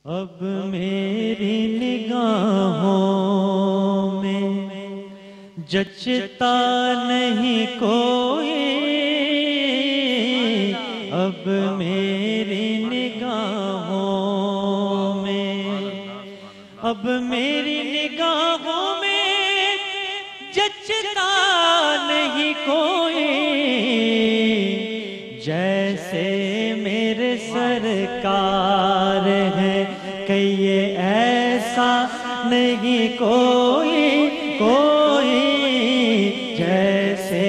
اب میری نگاہوں میں جچتا نہیں کوئی، اب میری نگاہوں میں، اب میری نگاہوں میں جچتا نہیں کوئی، جیسے میرے سرکار ہے کہ یہ ایسا نہیں کوئی کوئی، جیسے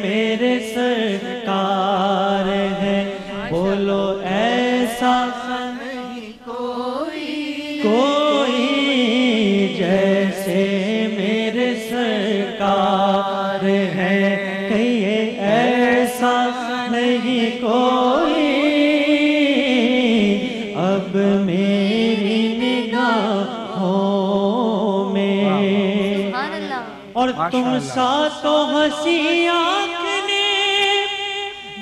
میرے سرکار ہے، بولو ایسا نہیں کوئی کوئی، جیسے میرے سرکار ہے کہ یہ ایسا نہیں کوئی، اب میری نگاہوں میں، اور تم سا تو ہنسی آنکھ نے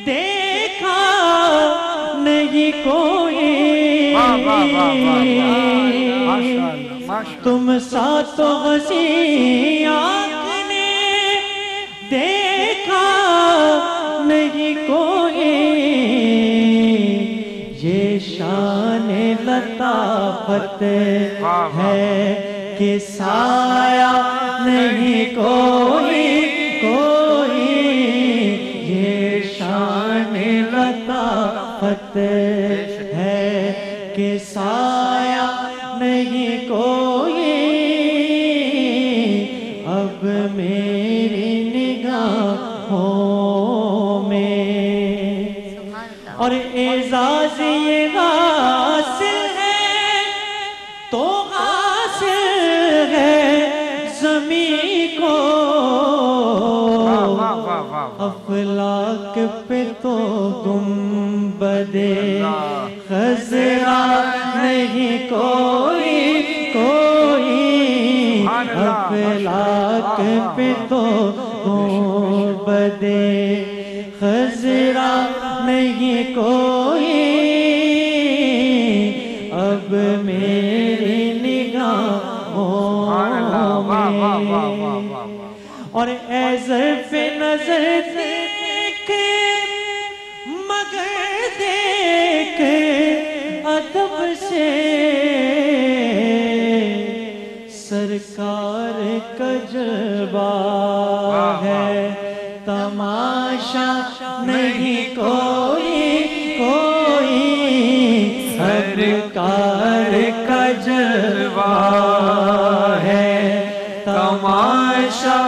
دیکھا نہیں کوئی، تم سا تو ہنسی آنکھ نے دیکھا نہیں کوئی، یہ شان لطافت ہے کہ سایہ نہیں کوئی کوئی، یہ شان لطافت ہے کہ سایہ نہیں کوئی، اب میری نگاہوں میں، اور اعزاز یہ حاصل ہے تو حاصل ہے زمین کو، افلاک پہ تو گنبد خضرا نہیں کوئی کوئی، افلاک پہ تو گنبد خضرا نہیں کوئی، اب میری نگاہوں میں، اور اے ظرف نظر دیکھ مگر دیکھ ادب سے، سرکار کا جلوہ ہے تماشا نہیں کوئی کوئی، سرکار کا جلوہ ہے تماشا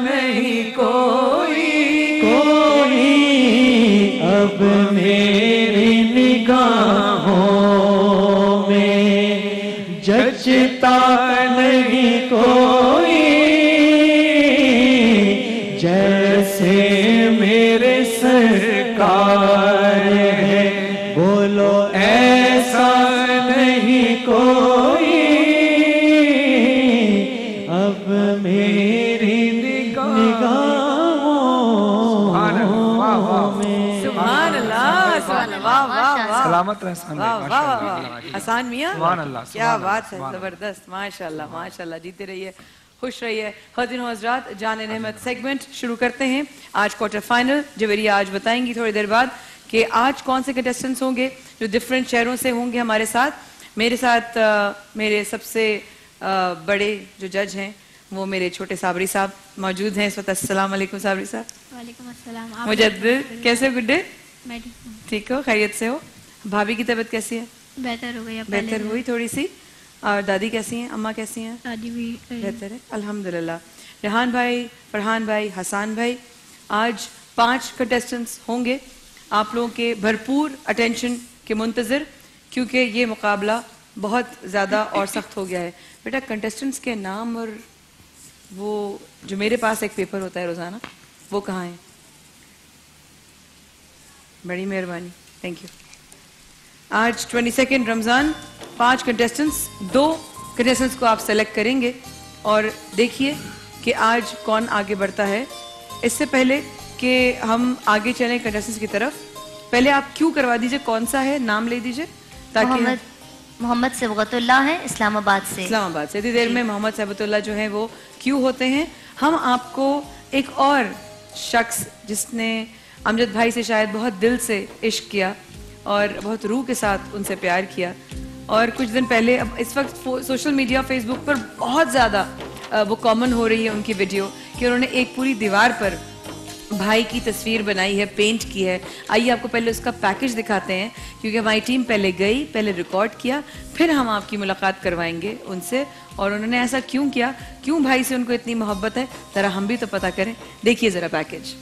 نہیں کوئی کوئی، اب میری نگاہوں میں جچتا نہیں کوئی، جیسے میرے سرکار ہے، بولو ایسا نہیں کوئی، اب میری نگاہوں میں، سبحان اللہ، سبحان اللہ، واہ واہ واہ، سلامت رہے واہ واہ واہ، حسان میاں سبحان اللہ، کیا بات ہے، زبردست، ماشاءاللہ ماشاءاللہ، جیتے رہیے، خوش رہیے۔ خواتین و حضرات، جان نعمت سیگمنٹ شروع کرتے ہیں۔ آج کوارٹر فائنل جویریہ آج بتائیں گی تھوڑی دیر بعد کہ آج کون سے کنٹیسٹنٹس ہوں گے جو ڈیفرنٹ شہروں سے ہوں گے ہمارے ساتھ۔ میرے ساتھ میرے سب سے بڑے جو جج ہیں وہ میرے چھوٹے صابری صاحب موجود ہیں اس وقت۔ السلام علیکم صابری صاحب۔ وعلیکم السلام۔ مجدد، کیسے ہو؟ Good day? میں ٹھیک ہوں۔ ٹھیک ہو؟ خیریت سے ہو؟ بھابھی کی طبیعت کیسی ہے؟ بہتر ہو گئی، بہتر ہوئی تھوڑی سی؟ اور دادی کیسی ہیں؟ اماں کیسی ہیں؟ دادی بھی بہتر ہے الحمدللہ۔ ریحان بھائی، فرحان بھائی، حسان بھائی، آج 5 کنٹیسٹنٹس ہوں گے آپ لوگوں کے بھرپور اٹینشن کے منتظر، کیونکہ یہ مقابلہ بہت زیادہ اور سخت ہو گیا ہے۔ بیٹا کنٹیسٹنٹس کے نام اور وہ جو میرے پاس ایک پیپر ہوتا ہے روزانہ، وہ کہاں ہیں؟ بڑی مہربانی، تھینک یو۔ آج 22 رمضان 5 کنٹیسٹنٹس، 2 کنٹیسٹنٹس کو آپ سلیکٹ کریں گے اور دیکھیے کہ آج کون آگے بڑھتا ہے۔ اس سے پہلے کہ ہم آگے چلیں کنٹیسٹنٹس کی طرف، پہلے آپ کیوں کروا دیجئے، کون سا ہے، نام لے دیجئے تاکہ محمد صبغت اللہ ہیں اسلام آباد سے. اسلام آباد سے. اتنی دیر میں محمد صبغت اللہ جو ہیں وہ کیوں ہوتے ہیں. ہم آپ کو ایک اور شخص جس نے امجد بھائی سے شاید بہت دل سے عشق کیا اور بہت روح کے ساتھ ان سے پیار کیا, اور کچھ دن پہلے, اب اس وقت سوشل میڈیا فیس بک پر بہت زیادہ وہ کامن ہو رہی ہے ان کی ویڈیو کہ انہوں نے ایک پوری دیوار پر بھائی کی تصویر بنائی ہے, پینٹ کی ہے. آئیے آپ کو پہلے اس کا پیکج دکھاتے ہیں کیونکہ ہماری ٹیم پہلے گئی, پہلے ریکارڈ کیا, پھر ہم آپ کی ملاقات کروائیں گے ان سے, اور انہوں نے ایسا کیوں کیا, کیوں بھائی سے ان کو اتنی محبت ہے, ذرا ہم بھی تو پتہ کریں. دیکھیے ذرا پیکج.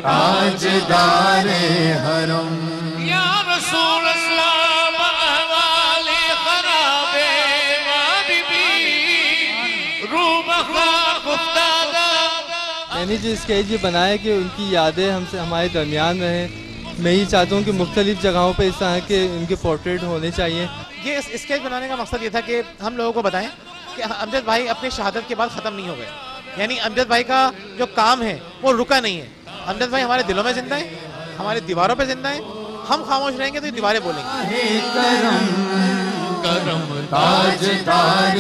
تاجدار حرم یا رسول اللہ بہوال خراب وادی روح بخلاق افتادہ. یعنی جو اسکیچ یہ بنایا کہ ان کی یادیں ہم سے ہمارے درمیان رہیں. میں یہ چاہتا ہوں کہ مختلف جگہوں پہ اس طرح کے ان کے پورٹریٹ ہونے چاہیے. یہ اسکیچ بنانے کا مقصد یہ تھا کہ ہم لوگوں کو بتائیں کہ امجد بھائی اپنی شہادت کے بعد ختم نہیں ہو گئے. یعنی امجد بھائی کا جو کام ہے وہ رکا نہیں ہے. امجد بھائی ہمارے دلوں میں زندہ ہیں, ہماری دیواروں پہ زندہ ہیں. ہم خاموش رہیں گے تو یہ دیواریں بولیں گے. کرم تاجدار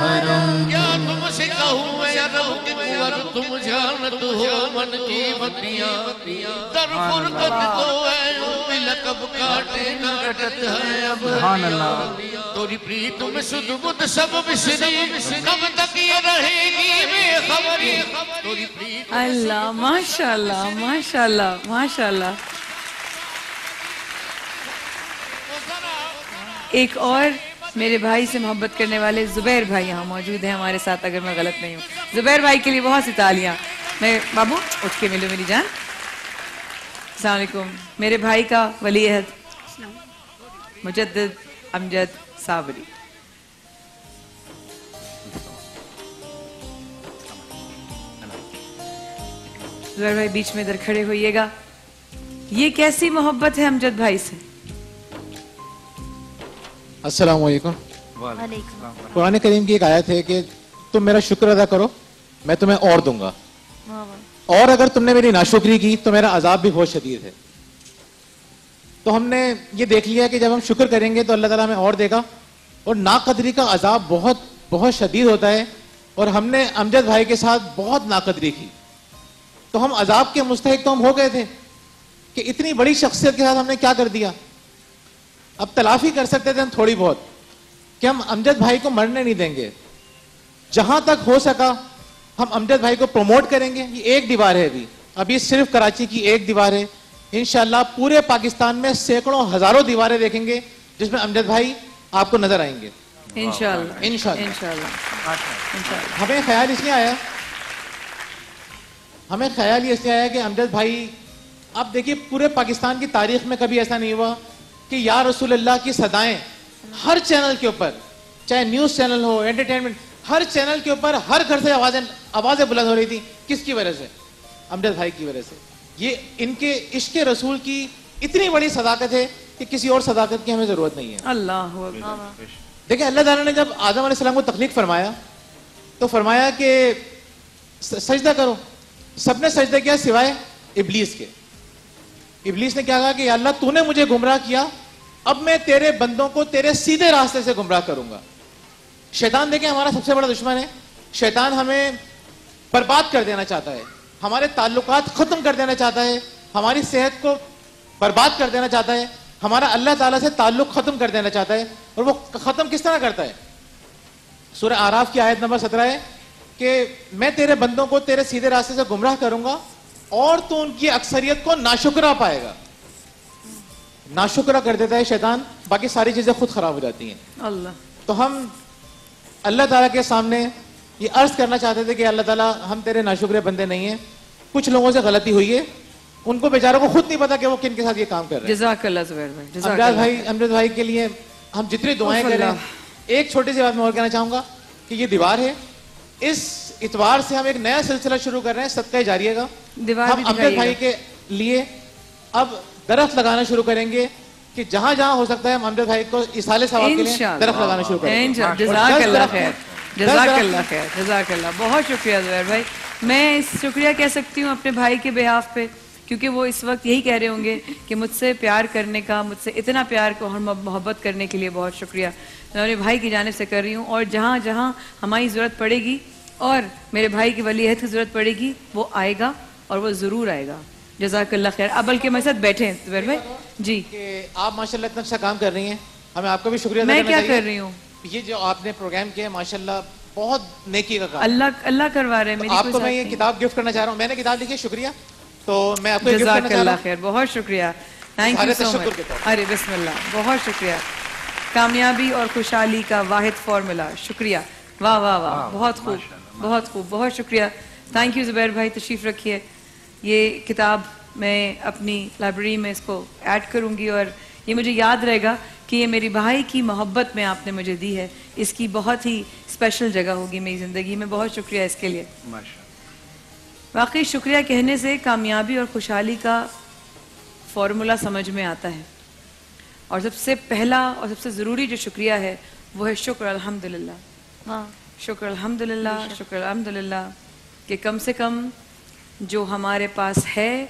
حرم کیا تم سے کہوں اے رب کہ قوت تم جانت ہو من کی بتیاں در فرقت کو اے بھی لقب کاٹے نہ کٹت ہے اب. سبحان اللہ. توری پریت میں سد بد سب بسری کب تک یہ رہے گی بے خبری. توری پریت اللہ, ماشاءاللہ ماشاءاللہ ماشاءاللہ. ایک اور میرے بھائی سے محبت کرنے والے زبیر بھائی یہاں موجود ہیں ہمارے ساتھ, اگر میں غلط نہیں ہوں. زبیر بھائی کے لیے بہت سی تالیاں. میں بابو اٹھ کے ملو میری جان. السلام علیکم. میرے بھائی کا ولی عہد مجدد امجد صابری. زبیر بھائی بیچ میں ادھر کھڑے ہوئیے گا. یہ کیسی محبت ہے امجد بھائی سے؟ السلام علیکم. وعلیکم. قرآن کریم کی ایک آیت ہے کہ تم میرا شکر ادا کرو میں تمہیں اور دوں گا, اور اگر تم نے میری ناشکری کی تو میرا عذاب بھی بہت شدید ہے. تو ہم نے یہ دیکھ لیا کہ جب ہم شکر کریں گے تو اللہ تعالیٰ ہمیں اور دے گا, اور ناقدری کا عذاب بہت بہت شدید ہوتا ہے. اور ہم نے امجد بھائی کے ساتھ بہت ناقدری کی, تو ہم عذاب کے مستحق تو ہم ہو گئے تھے کہ اتنی بڑی شخصیت کے ساتھ ہم نے کیا کر دیا. اب تلافی کر سکتے تھے ہم تھوڑی بہت کہ ہم امجد بھائی کو مرنے نہیں دیں گے. جہاں تک ہو سکا ہم امجد بھائی کو پروموٹ کریں گے. یہ ایک دیوار ہے ابھی صرف کراچی کی ایک دیوار ہے. انشاءاللہ پورے پاکستان میں سینکڑوں ہزاروں دیواریں دیکھیں گے جس میں امجد بھائی آپ کو نظر آئیں گے انشاءاللہ. ہمیں خیال اس لیے آیا کہ امجد بھائی, آپ دیکھیے پورے پاکستان کی تاریخ میں کبھی ایسا نہیں ہوا کہ یا رسول اللہ کی صدائیں ہر چینل کے اوپر, چاہے نیوز چینل ہو, انٹرٹینمنٹ, ہر چینل کے اوپر ہر گھر سے آوازیں بلند ہو رہی تھی. کس کی وجہ سے؟ امجد بھائی کی وجہ سے. یہ ان کے عشق رسول کی اتنی بڑی صداقت ہے کہ کسی اور صداقت کی ہمیں ضرورت نہیں ہے. اللہ دیکھیں, اللہ تعالیٰ نے جب آدم علیہ السلام کو تخلیق فرمایا تو فرمایا کہ سجدہ کرو. سب نے سجدہ کیا سوائے ابلیس کے. ابلیس نے کیا کہا کہ یا اللہ تو نے مجھے گمراہ کیا, اب میں تیرے بندوں کو تیرے سیدھے راستے سے گمراہ کروں گا. شیطان دیکھیں ہمارا سب سے بڑا دشمن ہے. شیطان ہمیں برباد کر دینا چاہتا ہے, ہمارے تعلقات ختم کر دینا چاہتا ہے, ہماری صحت کو برباد کر دینا چاہتا ہے, ہمارا اللہ تعالیٰ سے تعلق ختم کر دینا چاہتا ہے. اور وہ ختم کس طرح کرتا ہے؟ سورہ اعراف کی آیت نمبر 17 ہے کہ میں تیرے بندوں کو تیرے سیدھے راستے سے گمراہ کروں گا اور تو ان کی اکثریت کو ناشکرہ پائے گا. ناشکرہ کر دیتا ہے شیطان, باقی ساری چیزیں خود خراب ہو جاتی ہیں. اللہ. تو ہم اللہ تعالیٰ کے سامنے یہ عرض کرنا چاہتے تھے کہ اللہ تعالیٰ ہم تیرے ناشکرے بندے نہیں ہیں. کچھ لوگوں سے غلطی ہوئی ہے, ان کو بیچاروں کو خود نہیں پتا کہ وہ کن کے ساتھ یہ کام کر رہے ہیں. جزاک اللہ زبیر بھائی، جزاک امجد اللہ. بھائی کے لیے ہم جتنی دعائیں کریں. ایک چھوٹی سی بات میں اور کہنا چاہوں گا کہ یہ دیوار ہے، اس اتوار سے ہم ایک نیا سلسلہ شروع کر رہے ہیں صدقہ جاریہ کا. ہم امجد بھائی کے لیے اب درخت لگانا شروع کریں گے کہ جہاں جہاں ہو سکتا ہے ہم امجد بھائی کو ایصال ثواب کے لیے درخت لگانا شروع کریں گے. جزاک اللہ خیر، جزاک اللہ خیر، جزاک اللہ. بہت شکریہ زبیر بھائی. میں شکریہ کہہ سکتی ہوں اپنے بھائی کے بہاف پہ، کیونکہ وہ اس وقت یہی کہہ رہے ہوں گے کہ مجھ سے پیار کرنے کا، مجھ سے اتنا پیار کو اور محبت کرنے کے لیے بہت شکریہ. میں اپنے بھائی کی جانب سے کر رہی ہوں، اور جہاں جہاں ہماری ضرورت پڑے گی اور میرے بھائی کی ولی عہد کی ضرورت پڑے گی وہ آئے گا، اور وہ ضرور آئے گا. جزاک اللہ خیر. اب بلکہ میرے ساتھ بیٹھے ہیں زبیر بھائی. جی کہ آپ ماشاءاللہ اتنا اچھا کام کر رہی ہیں، ہمیں آپ کا بھی شکریہ ادا میں کرنا کیا چاہیے. کر رہی ہوں؟ یہ جو آپ نے پروگرام کیا ہے ماشاءاللہ بہت نیکی کا کام. اللہ کروا رہے ہیں. میری آپ کو میں یہ کتاب گفٹ کرنا چاہ رہا ہوں. میں نے کتاب لکھی ہے، شکریہ. تو میں آپ کو گفٹ کرنا جزاک چاہ رہا اللہ ہوں. خیر. بہت شکریہ. تھینک یو سو مچ. ارے بسم اللہ، بہت شکریہ. کامیابی اور خوشحالی کا واحد فارمولا. شکریہ. واہ واہ واہ، بہت خوب، بہت خوب، بہت شکریہ. تھینک یو زبیر بھائی. تشریف رکھیے. یہ کتاب میں اپنی لائبریری میں اس کو ایڈ کروں گی، اور یہ مجھے یاد رہے گا کہ یہ میری بھائی کی محبت میں آپ نے مجھے دی ہے. اس کی بہت ہی اسپیشل جگہ ہوگی میری زندگی میں. بہت شکریہ اس کے لیے. واقعی شکریہ کہنے سے کامیابی اور خوشحالی کا فارمولا سمجھ میں آتا ہے. اور سب سے پہلا اور سب سے ضروری جو شکریہ ہے وہ ہے شکر الحمدللہ. شکر الحمدللہ، شکر الحمدللہ کہ کم سے کم جو ہمارے پاس ہے،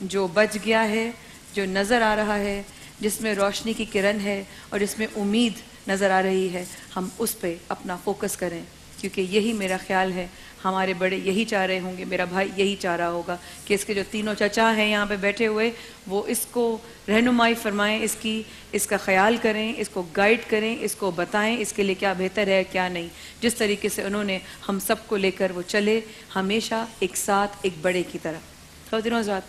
جو بچ گیا ہے، جو نظر آ رہا ہے، جس میں روشنی کی کرن ہے اور جس میں امید نظر آ رہی ہے، ہم اس پہ اپنا فوکس کریں. کیونکہ یہی میرا خیال ہے ہمارے بڑے یہی چاہ رہے ہوں گے، میرا بھائی یہی چاہ رہا ہوگا کہ اس کے جو تینوں چچا ہیں یہاں پہ بیٹھے ہوئے، وہ اس کو رہنمائی فرمائیں، اس کا خیال کریں، اس کو گائیڈ کریں، اس کو بتائیں اس کے لیے کیا بہتر ہے کیا نہیں. جس طریقے سے انہوں نے ہم سب کو لے کر وہ چلے، ہمیشہ ایک ساتھ ایک بڑے کی طرح. خواتین و حضرات،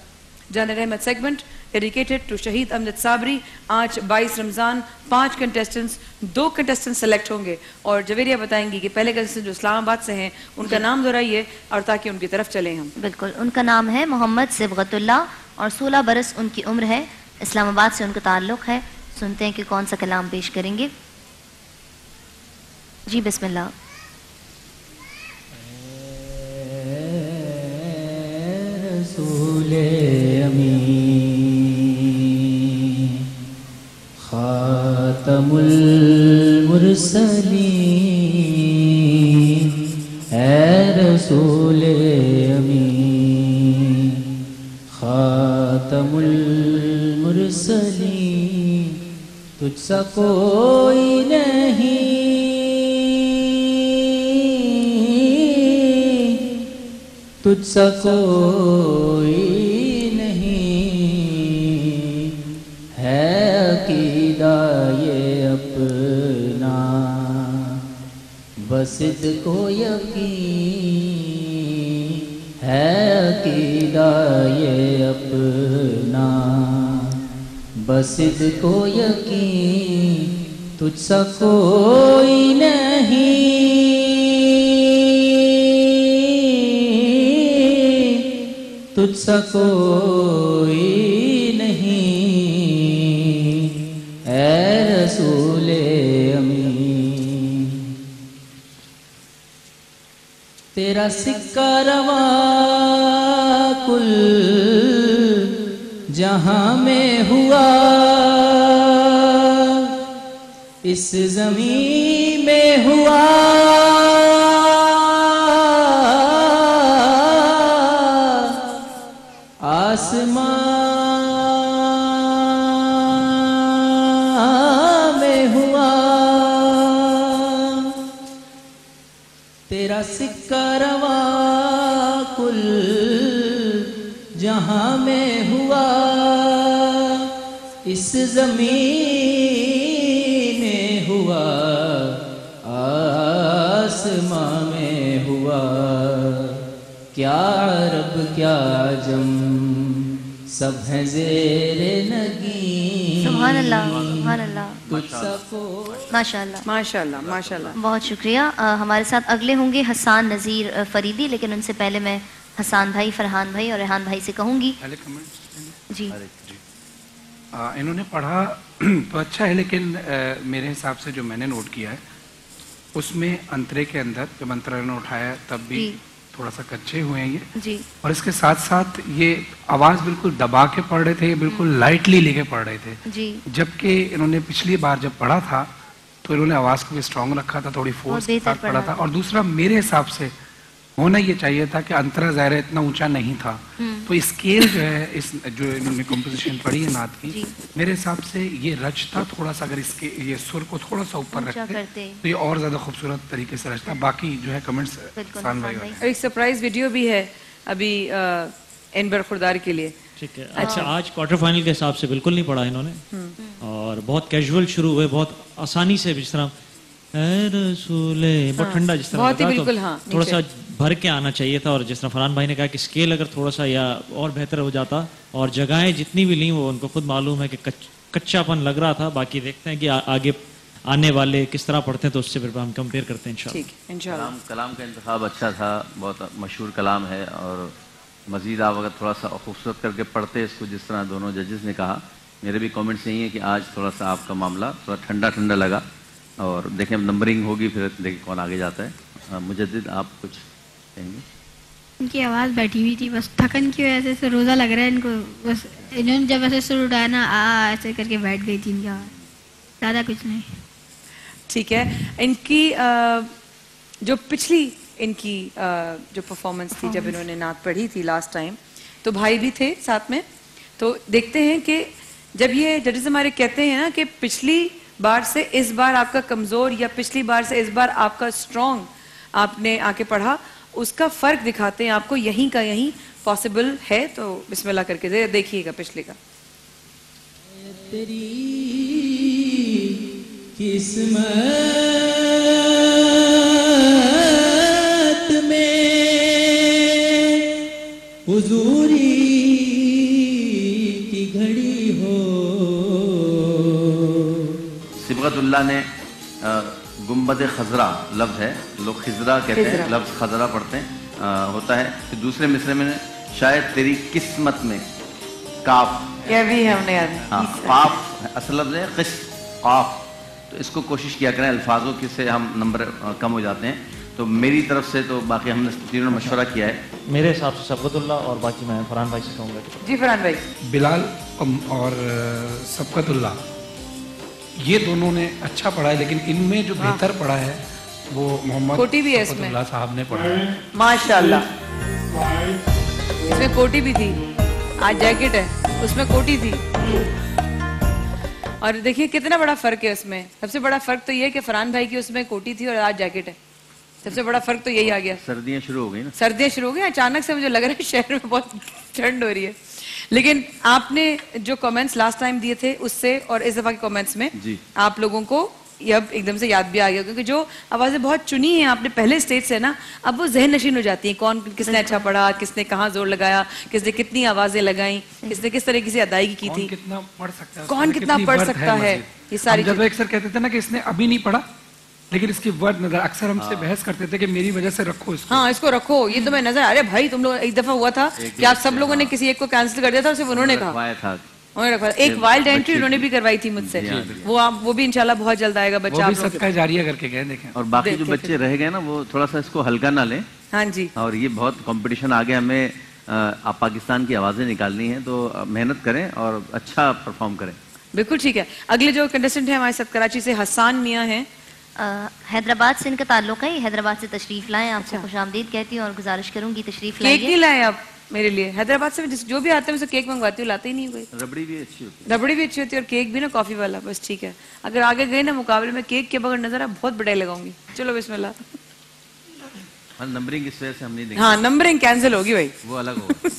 جان رحمت سیگمنٹ ڈیڈیکیٹڈ ٹو شہید امجد صابری. آج 22 رمضان 5 کنٹیسٹنٹس، 2 کنٹیسٹنٹ سلیکٹ ہوں گے، اور جویریہ بتائیں گی کہ پہلے کنٹیسٹنٹ جو اسلام آباد سے ہیں ان کا نام دہرائیے اور تاکہ ان کی طرف چلیں ہم. بالکل. ان کا نام ہے محمد صبغت اللہ اور 16 برس ان کی عمر ہے. اسلام آباد سے ان کا تعلق ہے. سنتے ہیں کہ کون سا کلام پیش کریں گے. جی بسم اللہ. رسول امین خاتم المرسلین، اے رسول امین خاتم المرسلین، تجھ سا کوئی نہیں، تجھ سا کوئی نہیں ہے عقیدہ یہ اپنا، بس کو یقین ہے عقیدہ یہ اپنا، بس کو یقین تجھ سا کوئی نہیں، تجھ سا کوئی نہیں اے رسول امین، تیرا سکہ رواں کل جہاں میں ہوا، اس زمین میں ہوا، آسمان میں ہوا، تیرا سکہ رواں کل جہاں میں ہوا، اس زمین میں ہوا، آسمان میں ہوا، کیا عرب کیا عجم سب ہیں زیر نگین، سبحان اللہ، سبحان اللہ، ماشاءاللہ ماشاءاللہ ماشاءاللہ. بہت شکریہ. ہمارے ساتھ اگلے ہوں گے حسان نذیر فریدی، لیکن ان سے پہلے میں हसान भाई, फरहान भाई और रेहान भाई से कहूँगी। पहले कमेंट्स जी इन्होंने पढ़ा तो अच्छा है, लेकिन मेरे हिसाब से जो मैंने नोट किया है उसमें अंतरे के अंदर जब अंतरा ने उठाया तब भी जी। थोड़ा सा कच्चे हुए हैं ये, जी और इसके साथ साथ ये आवाज़ बिल्कुल दबा के पढ़ रहे थे, ये बिल्कुल लाइटली लेके पढ़ रहे थे। जी जबकि इन्होंने पिछली बार जब पढ़ा था तो इन्होंने आवाज़ को भी स्ट्रांग रखा था, थोड़ी फोर्स के बेहतर साथ पढ़ा पढ़ा था। था। और दूसरा मेरे हिसाब से होना ये चाहिए था कि अंतरा ज़ाहिर है इतना ऊंचा नहीं था, तो स्केल जो है इस जो इन्होंने कंपोजिशन पढ़ी है नात की, जी। मेरे हिसाब से ये रचता थोड़ा सा, अगर इसके ये सुर को थोड़ा सा ऊपर ऊंचा रखते करते। तो ये और ज़्यादा खूबसूरत तरीके से रचता। बाकी जो है कमेंट्स बिल्कुल हसान हसान भाई भाई। और एक सरप्राइज वीडियो भी है अभी एनबर खुरदार के लिए। ठीक है। अच्छा, आज क्वार्टर फाइनल के हिसाब से बिल्कुल नहीं पढ़ा इन्होंने और बहुत कैजुअल शुरू हुए, बहुत आसानी से, जिस तरह ऐ रसूले, बहुत ठंडा जिस तरह बहुत ही लगा, बिल्कुल, तो हाँ, थोड़ा नीचे। सा भर के आना चाहिए था। और जिस तरह फरहान भाई ने कहा कि स्केल अगर थोड़ा सा या और बेहतर हो जाता, और जगहें जितनी भी ली वो उनको खुद मालूम है कि कच्चापन लग रहा था। बाकी देखते हैं कि आगे आने वाले किस तरह पढ़ते हैं, तो उससे फिर हम कंपेयर करते हैं इंशाल्लाह। ठीक है इंशाल्लाह। कलाम का इंतखाब अच्छा था, बहुत मशहूर कलाम है, और मज़ीद आप अगर थोड़ा सा खूबसूरत करके पढ़ते इसको, जिस तरह दोनों जजेस ने कहा। मेरे भी कमेंट्स यही है कि आज थोड़ा सा आपका मामला थोड़ा ठंडा ठंडा लगा, और देखें नंबरिंग होगी फिर देखें कौन आगे जाता है। मुजद्दिद आप कुछ कहेंगे? इनकी आवाज़ बैठी हुई थी, बस थकन की वजह से रोज़ा लग रहा है इनको। बस इन्होंने जब ऐसे सुर उठाया ना, ऐसे करके बैठ गई थी इनकी आवाज़, ज़्यादा कुछ नहीं। ठीक है। इनकी जो पिछली इनकी जो परफॉर्मेंस थी जब इन्होंने नात पढ़ी थी लास्ट टाइम, तो भाई भी थे साथ में। तो देखते हैं कि जब ये जजेस हमारे कहते हैं ना कि पिछली बार से इस बार आपका कमज़ोर या पिछली बार से इस बार आपका स्ट्रॉन्ग आपने आके पढ़ा, उसका फ़र्क दिखाते हैं आपको, यहीं का यहीं पॉसिबल है। तो बिस्मिल्लाह करके देखिएगा पिछले का। तेरी किस्मत में हुजूरी की घड़ी हो। सिबगतुल्लाह ने गुम्बद खजरा लफ्ज़ है, लोग खिजरा कहते हैं, लफ्ज़ खजरा पढ़ते हैं, होता है। फिर दूसरे मिसरे में शायद तेरी किस्मत में काफ, यह भी है हमने याद। हाँ काफ असल लफ्ज़ है, किस काफ। तो इसको कोशिश किया करें, अल्फाजों के से हम नंबर कम हो जाते हैं। तो मेरी तरफ से तो बाकी हमने तीनों ने मशवरा किया है। मेरे हिसाब से सबकतुल्लाह, और बाकी मैं फरहान भाई से कहूँगा। जी फरहान भाई। बिलाल और सबकतुल्लाह, ये दोनों ने अच्छा पढ़ा है, लेकिन इनमें जो बेहतर पढ़ा है वो मोहम्मद कोटी भी है इसमें। सबकतुल्लाह साहब ने पढ़ा है। माशाल्लाह, इसमें कोटी भी थी, आज जैकेट है, उसमें कोटी थी। और देखिए कितना बड़ा फर्क है उसमें। सबसे बड़ा फर्क तो ये है कि फरहान भाई की उसमें कोटी थी और आज जैकेट है। सबसे बड़ा फर्क तो यही आ गया। सर्दियाँ शुरू हो गई ना, सर्दियाँ शुरू हो गई, अचानक से मुझे लग रहा है शहर में बहुत ठंड हो रही है। लेकिन आपने जो कमेंट्स लास्ट टाइम दिए थे उससे और इस दफा के कमेंट्स में जी। आप लोगों को ये अब एकदम से याद भी आ गया, क्योंकि जो आवाजें बहुत चुनी हैं आपने पहले स्टेज से ना, अब वो जहन नशीन हो जाती हैं। कौन किसने अच्छा पढ़ा, किसने कहाँ जोर लगाया, किसने कितनी आवाजें लगाई, किसने किस तरह की अदायगी की थी, कौन कितना पढ़ सकता है, कौन कितना पढ़ सकता है, ये सारी जब अक्सर कहते थे ना कि इसने अभी नहीं पढ़ा, लेकिन इसकी वर्ड नजर, अक्सर हमसे बहस करते थे कि मेरी वजह से रखो इसको। हाँ इसको रखो, ये तो मैं नजर। अरे भाई तुम लोग, एक दफा हुआ था कि आप सब लोगों ने किसी एक को कैंसिल कर दिया था, सिर्फ उन्होंने कहा, रखवाया था। उन्होंने रखवा। एक वाइल्ड एंट्री उन्होंने भी करवाई थी मुझसे, वो भी इंशाल्लाह बहुत जल्द आएगा वो बच्चा भी आप लोगों सदका जारिया करके गए, देखें। और बाकी जो बच्चे रह गए ना, वो थोड़ा सा इसको हल्का ना लें। हाँ जी। और ये बहुत कंपटीशन आगे, हमें आप पाकिस्तान की आवाज़ें निकालनी है, तो मेहनत करें और अच्छा परफॉर्म करें। बिल्कुल ठीक है। अगले जो कंटेस्टेंट है हमारे साथ कराची से हसान मियाँ हैं। हैदराबाद से इनका ताल्लुक है, हैदराबाद से तशरीफ लाएं। आपको खुशामदीद कहती हूँ और गुजारिश करूंगी तशरीफ केक नहीं लाइए। लाए आप मेरे लिए? हैदराबाद से जो भी आते हैं उसे केक मंगवाती हूँ, लाते ही नहीं कोई। रबड़ी भी अच्छी होती है। रबड़ी भी अच्छी होती है और केक भी ना कॉफी वाला, बस ठीक है। अगर आगे गए ना मुकाबले में, केक के बगैर नजर बहुत बड़े लगाऊंगी। चलो बिस्मिल्लाह। हाँ, नंबरिंग इस वजह से हम नहीं देंगे। हाँ नंबरिंग कैंसिल होगी भाई, वो अलग होगा।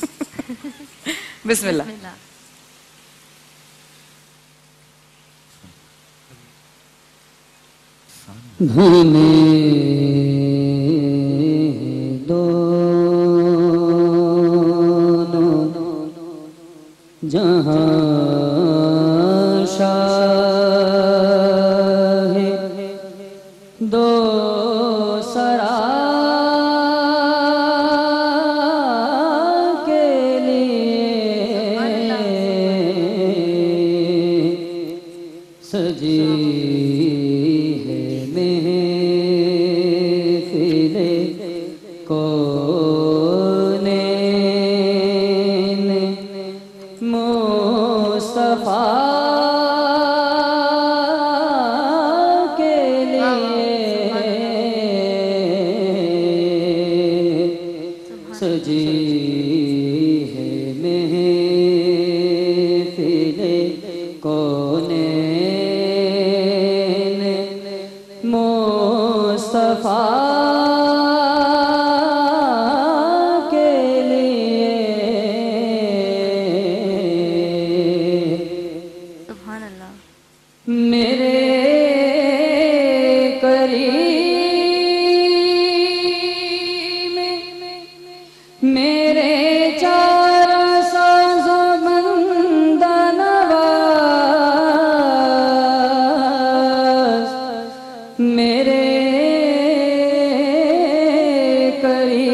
बिस्मिल्लाह। घूमे दो जहाँ शाह दो सरा سجی ہے محفل کونین مصطفیٰ کے لیے سجی ہے محفل کونین مصطفیٰ کے لیے سبحان اللہ میرے کریم میرے چار ساز بند نواز میرے کریم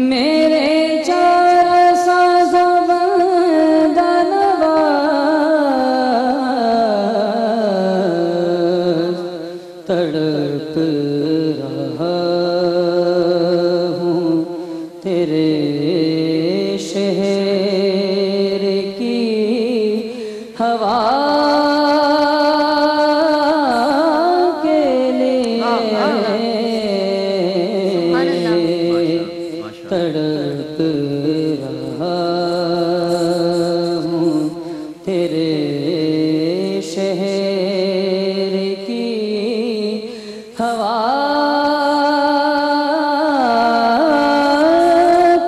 میرے چار ساز بند نواز تڑپ رہا ہوں تیرے شہر کی ہوا کے لیے تڑپ رہا ہوں تیرے شہر کی ہوا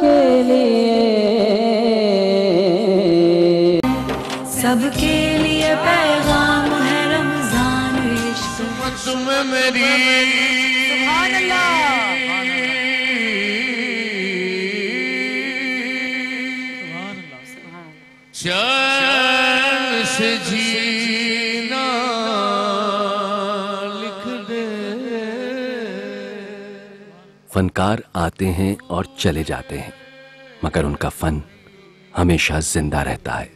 کے لیے سب کے لیے پیغام ہے رمضان عشق تم میری سبحان اللہ چین سے جینا لکھ دے فنکار آتے ہیں اور چلے جاتے ہیں مگر ان کا فن ہمیشہ زندہ رہتا ہے.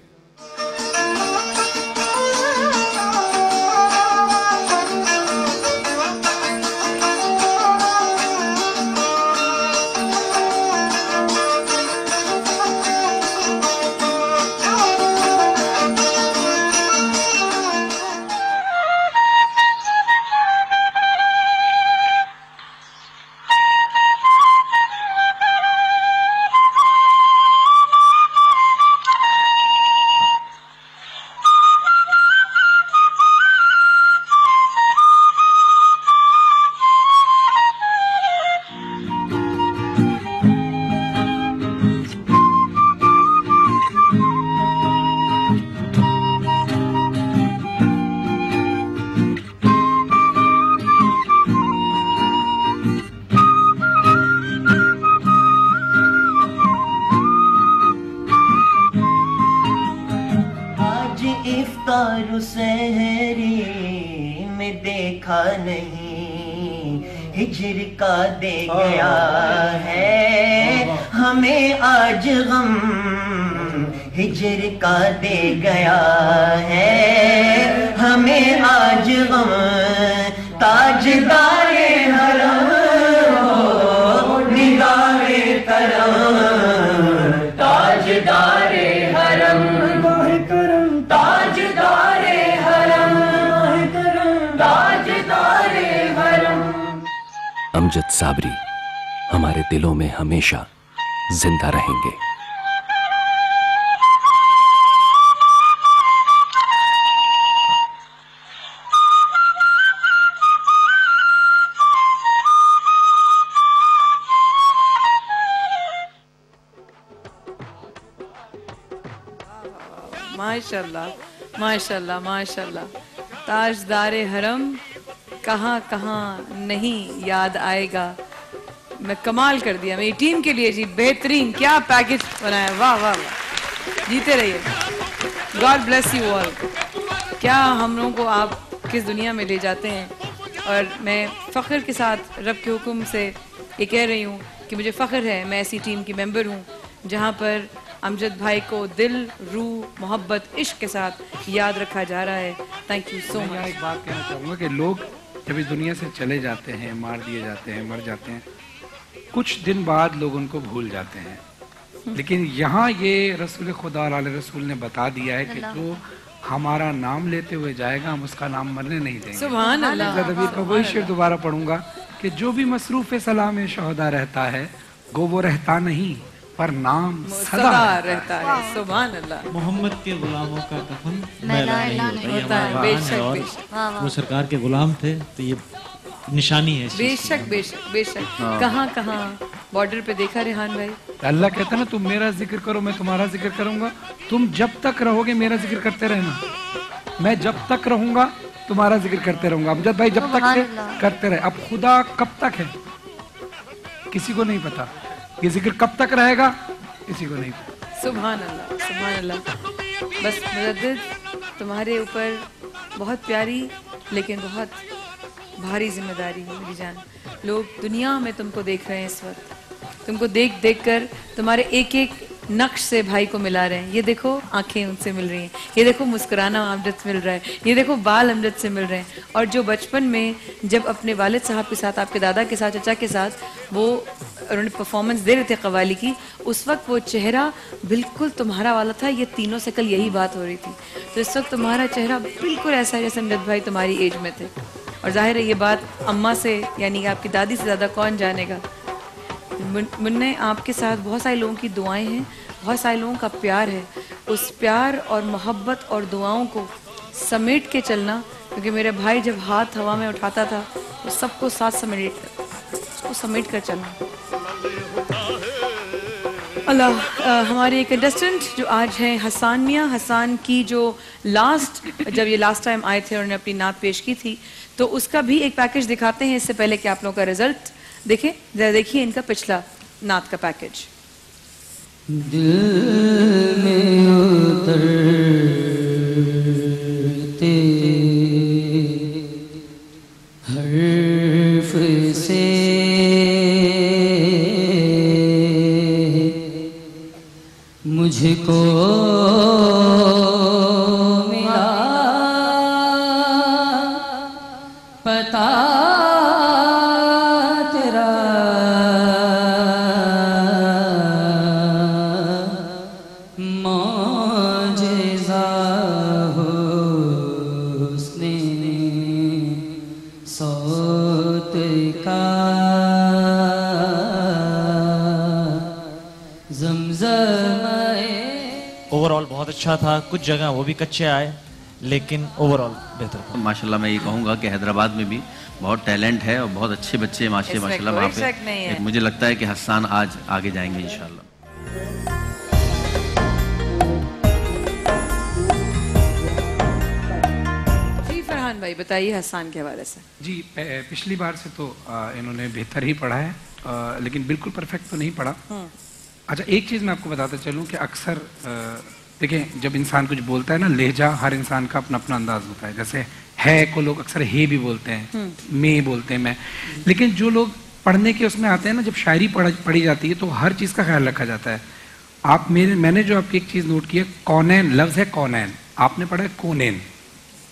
افطار سحری میں دیکھا نہیں ہجر کا دے گیا ہے ہمیں آج غم ہجر کا دے گیا ہے ہمیں آج غم تاجدار حرم ہو نگار کرم تاجدار حرم تاجدار حرم تاجدار حرم. امجد صابری ہمارے دلوں میں ہمیشہ زندہ رہیں گے. ماشاءاللہ ماشاءاللہ ماشاءاللہ. تاجدار حرم کہاں کہاں نہیں یاد آئے گا. میں کمال کر دیا میری ٹیم کے لیے جی. بہترین کیا پیکج بنایا. واہ واہ واہ. جیتے رہیے. God bless you all. کیا ہم لوگوں کو آپ کس دنیا میں لے جاتے ہیں. اور میں فخر کے ساتھ رب کے حکم سے یہ کہہ رہی ہوں کہ مجھے فخر ہے میں ایسی ٹیم کی ممبر ہوں جہاں پر अमजद भाई को दिल, रूह, मोहब्बत, इश्क के साथ याद रखा जा रहा है. थैंक यू सो मैं मच. एक बात कहना चाहूँगा कि लोग जब इस दुनिया से चले जाते हैं, मार दिए जाते हैं, मर जाते हैं, कुछ दिन बाद लोग उनको भूल जाते हैं. लेकिन यहाँ ये रसूल खुदा आले रसूल ने बता दिया है कि जो हमारा नाम लेते हुए जाएगा हम उसका नाम मरने नहीं देंगे. सुभान अल्लाह. तदबीर का वही शेर दोबारा पढ़ूंगा कि जो भी मसरूफ सलाम शहदा रहता है गो वो रहता नहीं पर नाम सदा रहता है. सुभान अल्लाह. मोहम्मद के गुलामों का कफन मैला नहीं होता. ये होता है. हमारा ईमान है और वो सरकार के गुलाम थे तो ये निशानी है. बेशक बेशक बेशक. कहाँ कहाँ बॉर्डर पे देखा रेहान भाई. अल्लाह कहता है ना तुम मेरा जिक्र करो मैं तुम्हारा जिक्र करूंगा. तुम जब तक रहोगे मेरा जिक्र करते रहना. मैं जब तक रहूंगा तुम्हारा जिक्र करते रहूंगा. अमजद भाई जब तक करते रहे. अब खुदा कब तक है किसी को नहीं पता. ये जिक्र कब तक रहेगा किसी को नहीं पता. सुभान अल्लाह. सुभान अल्लाह. बस मुजद्दिद तुम्हारे ऊपर बहुत प्यारी लेकिन बहुत भारी जिम्मेदारी है मेरी जान. लोग दुनिया में तुमको देख रहे हैं इस वक्त. तुमको देख देख कर तुम्हारे एक एक नक्श से भाई को मिला रहे हैं. ये देखो आंखें उनसे मिल रही हैं. ये देखो मुस्कुराना अमजद से मिल रहा है. ये देखो बाल अमजद से मिल रहे हैं. और जो बचपन में जब अपने वालिद साहब के साथ, आपके दादा के साथ, चचा के साथ वो उन्होंने परफॉर्मेंस दे रहे थे कव्वाली की, उस वक्त वो चेहरा बिल्कुल तुम्हारा वाला था. ये तीनों से कल यही बात हो रही थी. तो इस वक्त तुम्हारा चेहरा बिल्कुल ऐसा है जैसे अमजद भाई तुम्हारी एज में थे. और जाहिर है ये बात अम्मा से यानी कि आपकी दादी से ज़्यादा कौन जानेगा. मुन्ने आपके साथ बहुत सारे लोगों की दुआएं हैं, बहुत सारे लोगों का प्यार है. उस प्यार और मोहब्बत और दुआओं को समेट के चलना, क्योंकि मेरे भाई जब हाथ हवा में उठाता था तो सबको साथ समेट कर चलना. अल्लाह. हमारे कंटेस्टेंट जो आज हैं हसान मियाँ. हसान की जो जब ये लास्ट टाइम आए थे उन्होंने अपनी नात पेश की थी तो उसका भी एक पैकेज दिखाते हैं इससे पहले कि आप लोगों का रिजल्ट देखें. जरा देखिए इनका पिछला नात का पैकेज. दिल में उतरते हर्फ से मुझको मिला पता तेरा मौजज़ा हुस्न सौत का ओवरऑल बहुत अच्छा था. कुछ जगह वो भी कच्चे आए लेकिन ओवरऑल बेहतर था. माशाल्लाह मैं ये कहूँगा कि हैदराबाद में भी बहुत टैलेंट है और बहुत अच्छे बच्चे माशाल्लाह वहाँ पे. मुझे लगता है कि हसान आज आगे जाएंगे इंशाल्लाह. जी फरहान भाई बताइए हसान के हवाले से. जी पिछली बार से तो इन्होंने बेहतर ही पढ़ा है लेकिन बिल्कुल परफेक्ट तो नहीं पढ़ा. अच्छा एक चीज़ मैं आपको बताता चलूँ कि अक्सर देखें जब इंसान कुछ बोलता है ना लहजा हर इंसान का अपना अपना अंदाज होता है. जैसे है को लोग अक्सर हे भी बोलते हैं, मैं बोलते हैं मैं. लेकिन जो लोग पढ़ने के उसमें आते हैं ना जब शायरी पढ़ी जाती है तो हर चीज़ का ख्याल रखा जाता है. आप मैंने जो आपकी एक चीज़ नोट की है कौनैन लफ्ज़ है कौनैन, आपने पढ़ा है कौनैन.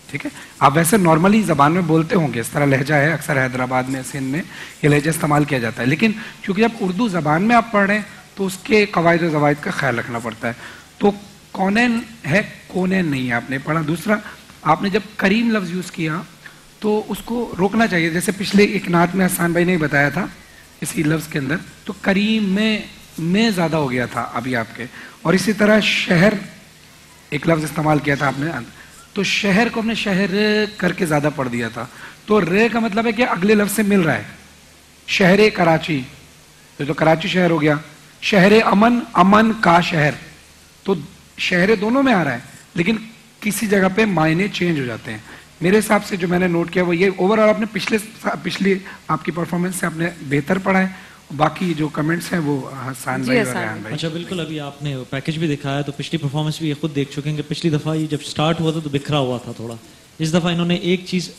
ठीक है. आप वैसे नॉर्मली ज़बान में बोलते होंगे इस तरह लहजा है अक्सर हैदराबाद में सिंध में ये लहजा इस्तेमाल किया जाता है. लेकिन चूँकि जब उर्दू ज़बान में आप पढ़ रहे हैं तो उसके कवायद और ज़वायद का ख्याल रखना पड़ता है. तो कौनैन है कौनैन नहीं है आपने पढ़ा. दूसरा आपने जब करीम लफ्ज़ यूज़ किया तो उसको रोकना चाहिए. जैसे पिछले एक नात में हसान भाई ने बताया था इसी लफ्ज़ के अंदर तो करीम में ज़्यादा हो गया था अभी आपके. और इसी तरह शहर एक लफ्ज़ इस्तेमाल किया था आपने तो शहर को हमने शहर करके ज़्यादा पढ़ दिया था. तो रे का मतलब है कि अगले लफ्ज़ से मिल रहा है. शहर कराची तो कराची शहर हो गया. शहर अमन अमन का शहर तो शहर दोनों में आ रहा है लेकिन किसी जगह पे मायने चेंज हो जाते हैं. मेरे हिसाब से जो मैंने नोट किया वो ये ओवरऑल आपने पिछली आपकी परफॉर्मेंस से आपने बेहतर पढ़ा है. बाकी जो कमेंट्स हैं वो हसान भाई और रेहान भाई. अच्छा बिल्कुल. अभी आपने पैकेज भी दिखाया तो पिछली परफॉर्मेंस भी ये खुद देख चुके हैं कि पिछली दफ़ा ये जब स्टार्ट हुआ था तो बिखरा हुआ था थोड़ा. इस दफ़ा इन्होंने एक चीज़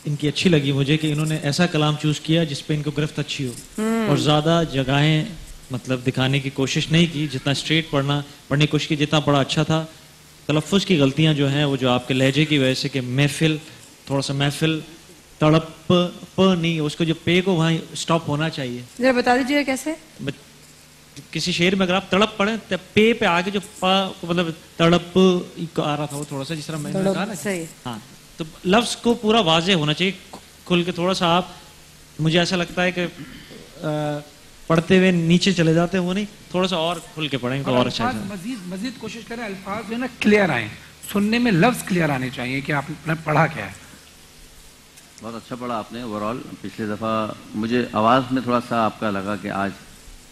इनकी अच्छी लगी मुझे कि इन्होंने ऐसा कलाम चूज़ किया जिसपे इनको गिरफ्त अच्छी हो और ज़्यादा जगहें मतलब दिखाने की कोशिश नहीं की, जितना स्ट्रेट पढ़ने की कोशिश की, जितना पढ़ा अच्छा था। तलफ़्फ़ुज़ की गलतियाँ जो हैं वो जो आपके लहजे की वजह से, कि महफिल थोड़ा सा महफिल तड़प प नहीं, उसको जो पे को वहाँ स्टॉप होना चाहिए। जरा बता दीजिए कैसे। किसी शेर में अगर आप तड़प पढ़े तो पे पे आगे जो प मतलब तड़प आ रहा था वो थोड़ा सा जिस तरह मैंने कहा ना, सही। हाँ, तो लफ्ज़ को पूरा वाज़े होना चाहिए, खुल के थोड़ा सा आप, मुझे ऐसा लगता है कि पढ़ते हुए नीचे चले जाते हैं, वो नहीं, थोड़ा सा और खुल के पढ़ेंगे तो और अच्छा है। मजीद कोशिश करें अल्फाज जो है ना क्लियर आए, सुनने में लफ्ज क्लियर आने चाहिए कि आपने पढ़ा क्या है। बहुत अच्छा पढ़ा आपने ओवरऑल। पिछली दफ़ा मुझे आवाज़ में थोड़ा सा आपका लगा कि आज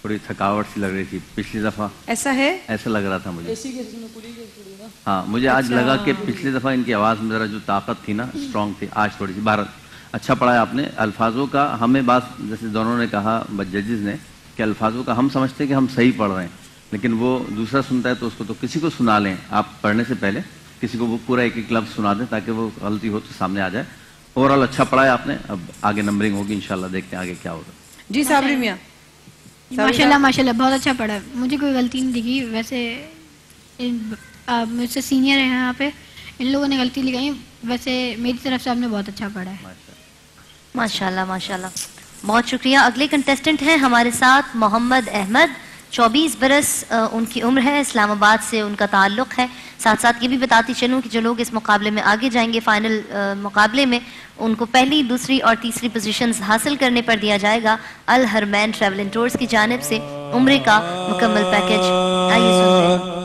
थोड़ी थकावट सी लग रही थी, पिछली दफ़ा ऐसा है, ऐसा लग रहा था मुझे। हाँ, मुझे आज लगा कि पिछली दफ़ा इनकी आवाज़ में ज़रा जो ताकत थी ना, स्ट्रॉन्ग थी, आज थोड़ी सी भारत। अच्छा पढ़ा है आपने। अल्फाजों का हमें बात, जैसे दोनों ने कहा जजेस ने, कि अल्फाजों का हम समझते हैं कि हम सही पढ़ रहे हैं, लेकिन वो दूसरा सुनता है तो उसको तो किसी को सुना लें आप पढ़ने से पहले, किसी को वो पूरा एक एक लफ्ज़ सुना दें ताकि वो गलती हो तो सामने आ जाए। ओवरऑल अच्छा पढ़ा है आपने। अब आगे नंबरिंग होगी इंशाल्लाह, देखते हैं आगे क्या होगा। जी साबरी मियाँ। माशाल्लाह माशाल्लाह बहुत अच्छा पढ़ा, मुझे कोई गलती नहीं दिखी। वैसे मुझसे सीनियर हैं यहाँ पे, इन लोगों ने गलती लिखाई, वैसे मेरी तरफ से आपने बहुत अच्छा पढ़ा है। माशाल्लाह माशाल्लाह, बहुत शुक्रिया। अगले कंटेस्टेंट हैं हमारे साथ मोहम्मद अहमद, 24 बरस उनकी उम्र है, इस्लामाबाद से उनका ताल्लुक़ है। साथ साथ ये भी बताती चलूँ कि जो लोग इस मुकाबले में आगे जाएंगे फाइनल मुकाबले में, उनको पहली, दूसरी और तीसरी पोजीशंस हासिल करने पर दिया जाएगा अल हरमैन ट्रैवल एंड टूर्स की जानिब से उम्रे का मुकम्मल पैकेज। आइए सुनते हैं।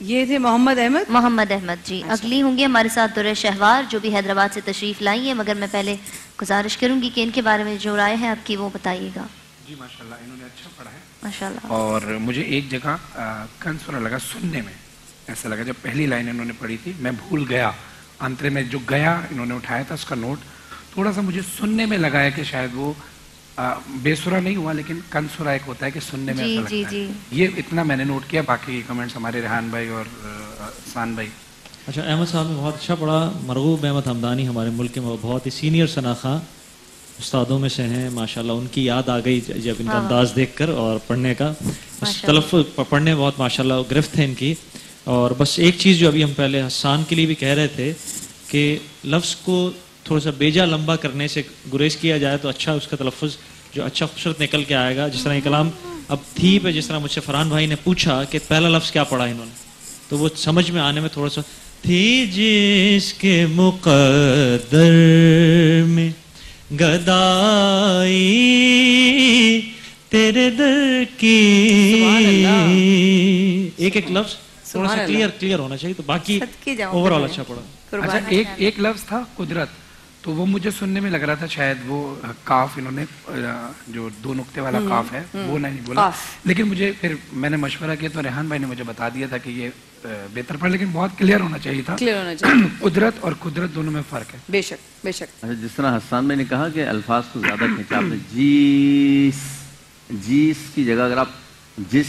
ये थे मोहम्मद अहमद जी। अगली होंगी हमारे साथ दुर्र शहवार, जो भी हैदराबाद से तशरीफ लाई है, मगर मैं पहले गुजारिश करूंगी कि इनके बारे में जो राय है आपकी वो बताइएगा। जी माशाल्लाह, इन्होंने अच्छा पढ़ा है माशाल्लाह। और मुझे एक जगह कंसुरा लगा सुनने में, ऐसा लगा जब पहली लाइन इन्होंने पढ़ी थी, मैं भूल गया, अंतरे में जो गया इन्होंने उठाया था उसका नोट, थोड़ा सा मुझे सुनने में लगा है कि शायद वो बेसुरा नहीं हुआ, लेकिन कंसुरा एक होता है कि सुनने में ऐसा लगता है। ये इतना मैंने नोट किया, बाकी कमेंट्स हमारे रेहान भाई और सान भाई। अच्छा, अहमद साहब ने बहुत अच्छा पढ़ा। मरगूब अहमद हमदानी हमारे मुल्क के बहुत ही सीनियर शनाखा, उस्तादों में से हैं माशाल्लाह, उनकी याद आ गई जब इनका अंदाज देखकर और पढ़ने का, बस तलफ़्फ़ुज़ पढ़ने में बहुत माशाल्लाह गिरफ्त है इनकी। और बस एक चीज़ जो अभी हम पहले हसन के लिए भी कह रहे थे कि लफ्ज़ को थोड़ा सा बेजा लंबा करने से गुरेज किया जाए तो अच्छा उसका तलफ़्फ़ुज़ जो अच्छा खूबसूरत निकल के आएगा। जिस तरह ये कलाम अब थी पे, जिस तरह मुझसे फरहान भाई ने पूछा कि पहला लफ्ज़ क्या पढ़ा इन्होंने, तो वो समझ में आने में थोड़ा सा थी जिसके मुक़द्दर में गदाई तेरे दर की, एक एक लफ्ज़ थोड़ा सा क्लियर होना चाहिए, तो बाकी ओवरऑल अच्छा पड़ा। अच्छा, एक लफ्ज़ था कुदरत, तो वो मुझे सुनने में लग रहा था शायद वो काफ इन्होंने जो 2 नुक्ते वाला काफ है वो नहीं बोला, लेकिन मुझे फिर मैंने मशवरा किया तो रेहान भाई ने मुझे बता दिया था कि ये बेहतर पढ़, लेकिन बहुत क्लियर होना चाहिए था। कुदरत और कुदरत दोनों में फर्क है। बेशक बेशक। अच्छा, जिस तरह हसन भाई ने कहा कि अल्फाज को ज्यादा खींचा आपने, जीस की जगह अगर आप जिस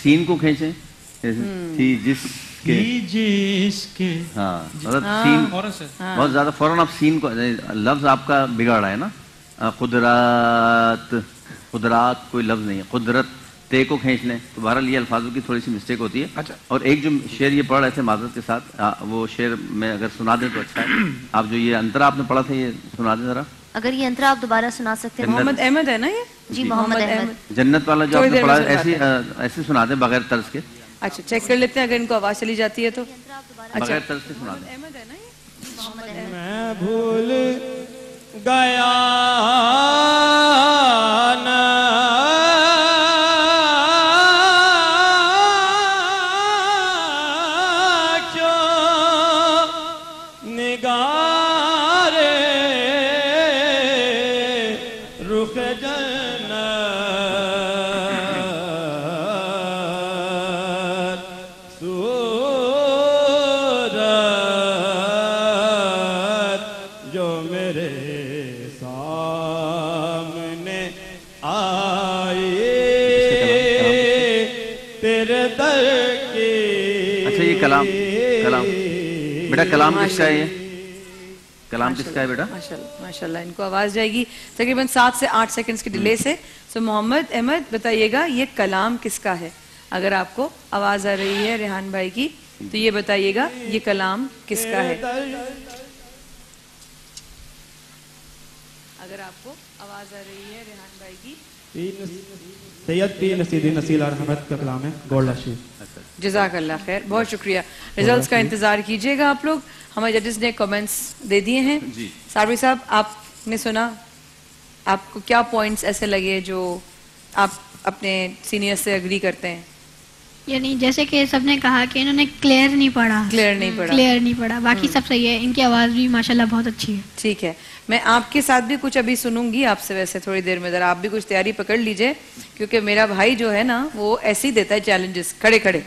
सीन को खींचे थी जिसके, हाँ मतलब सीन बहुत ज्यादा फौरन आप सीन को, लफ्ज आपका बिगड़ रहा है ना, कुदरत कोई लफ्ज नहीं है, कुदरत ते को खींच लें तो बहरहाल ये अल्फाजों की थोड़ी सी मिस्टेक होती है। अच्छा। और एक जो शेर ये पढ़ रहे थे माजरत के साथ, वो शेर में अगर सुना दें तो अच्छा है। आप जो ये अंतरा आपने पढ़ा था ये सुना दें जरा, अगर ये अंतरा आप दोबारा सुना सकते हैं। मोहम्मद अहमद है ना ये? जी मोहम्मद अहमद। जन्नत वाला जो आपने पढ़ा ऐसे सुना दें बगैर तर्ज के। अच्छा, चेक कर लेते हैं अगर इनको आवाज चली जाती है तो। बगैर तर्ज के सुना दें। अहमद है ना ये? मैं भूल गया ना क्यों निगारे रुख कलाम बेटा, कलाम किसका है ये? कलाम किसका है बेटा? माशाल्लाह माशाल्लाह। इनको आवाज जाएगी तकरीबन 7 से 8 सेकंड्स की डिले से। सो मोहम्मद अहमद बताइएगा ये कलाम किसका है? अगर आपको आवाज आ रही है रेहान भाई की तो ये बताइएगा ये कलाम किसका है? अगर आपको आवाज आ रही है रेहान भाई की। सैयद पी नसीरुद्दीन नसीर अहमद का कलाम है, गोल्ड अशीफ। जज़ाकल्लाह खैर, बहुत शुक्रिया। रिजल्ट्स का इंतजार कीजिएगा आप लोग। हमारे जजेस ने कमेंट्स दे दिए हैं। सारवी साहब आपने सुना, आपको क्या पॉइंट्स ऐसे लगे जो आप अपने सीनियर से एग्री करते हैं? यानी जैसे कि सबने कहा कि इन्होंने क्लियर नहीं पढ़ा, बाकी सब सही है। इनकी आवाज भी माशाल्लाह बहुत अच्छी है। ठीक है, मैं आपके साथ भी कुछ अभी सुनूंगी आपसे, वैसे थोड़ी देर में। जरा आप भी कुछ तैयारी पकड़ लीजिए, क्योंकि मेरा भाई जो है ना वो ऐसे ही देता है चैलेंजेस खड़े खड़े।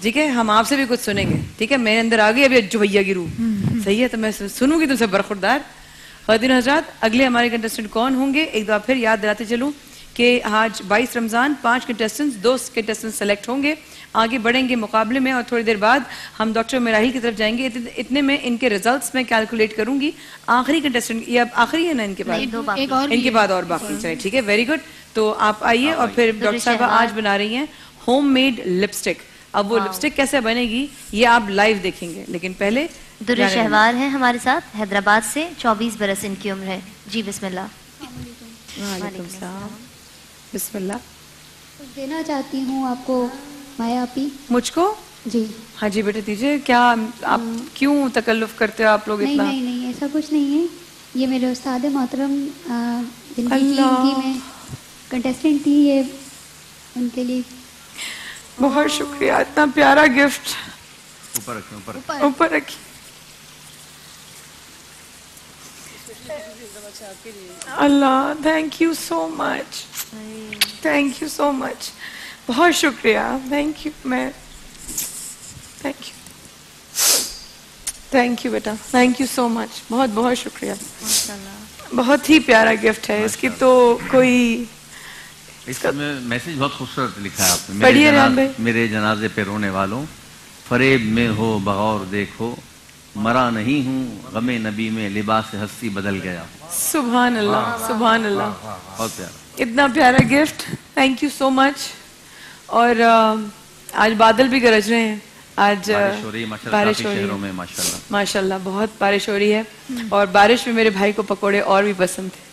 ठीक है, हम आपसे भी कुछ सुनेंगे। ठीक है, मेरे अंदर आ गई अभी अज्जू भैया की रूह। सही है, तो मैं सुनूंगी तुमसे बरखुरदार। ख़वातीन हज़रात, अगले हमारे कंटेस्टेंट कौन होंगे एक बार फिर याद दिलाते चलूं कि आज 22 रमज़ान 5 कंटेस्टेंट्स 2 कंटेस्टेंट्स सेलेक्ट होंगे, आगे बढ़ेंगे मुकाबले में। और थोड़ी देर बाद हम डॉक्टर मिराहिल की तरफ जाएंगे। इतने में इनके रिजल्ट्स में कैलकुलेट करूंगी। आखिरी कंटेस्टेंट ये अब आखिरी है ना इनके बाद? इनके बाद और बाकी चले। ठीक है, वेरी गुड। तो आप आइए और फिर डॉक्टर साहब आज बना रही हैं होममेड लिपस्टिक। अब वो लिपस्टिक कैसे बनेगी ये आप लाइव देखेंगे, लेकिन पहले दुर्र शहवार है हमारे साथ, हैदराबाद से, 24 बरस इनकी उम्र है। जी बिस्मिल्लाह। वालेकुम सलाम। बिस्मिल्लाह। कुछ देना चाहती हूँ आपको माया आपी। मुझको? जी हाँ जी बेटे दीजिए। क्या आप क्यों तकल्लुफ करते हो आप लोग इतना? नहीं ऐसा कुछ नहीं है। ये मेरे उस्ताद मोहतरम जिनकी मैं कंटेस्टेंट थी, ये उनके लिए बहुत शुक्रिया। इतना प्यारा गिफ्ट। ऊपर रखिए, ऊपर रखिए। अल्लाह, thank you so much, thank you so much, बहुत शुक्रिया। थैंक यू, मैं थैंक यू बेटा, थैंक यू सो मच, बहुत बहुत शुक्रिया। बहुत ही प्यारा गिफ्ट है। इसकी तो कोई इसमें मैसेज बहुत खूबसूरत लिखा है आपने। मेरे जनाजे पे रोने वालों, फरेब में हो बगौर देखो, मरा नहीं हूँ गमे नबी में लिबास हस्ती बदल गया। सुभान अल्लाह, सुभान अल्लाह, बहुत प्यारा, इतना प्यारा gift, thank you so much. और आज बादल भी गरज रहे हैं, आज बारिश हो रही है माशाल्लाह, बारिश काफी हो रही शहरों है में माशाल्लाह, माशाल्लाह बहुत बारिश हो रही है। और बारिश में मेरे भाई को पकोड़े और भी पसंद थे।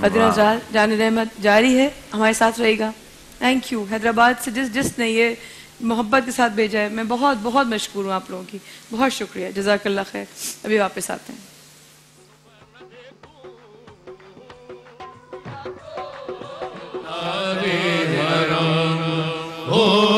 हैदराबाद जाने रहमत जारी है, हमारे साथ रहेगा। थैंक यू हैदराबाद से जिसने ये मोहब्बत के साथ भेजा है, मैं बहुत बहुत मशकूर हूँ आप लोगों की, बहुत शुक्रिया, जज़ाकल्लाह खैर। अभी वापस आते हैं। हो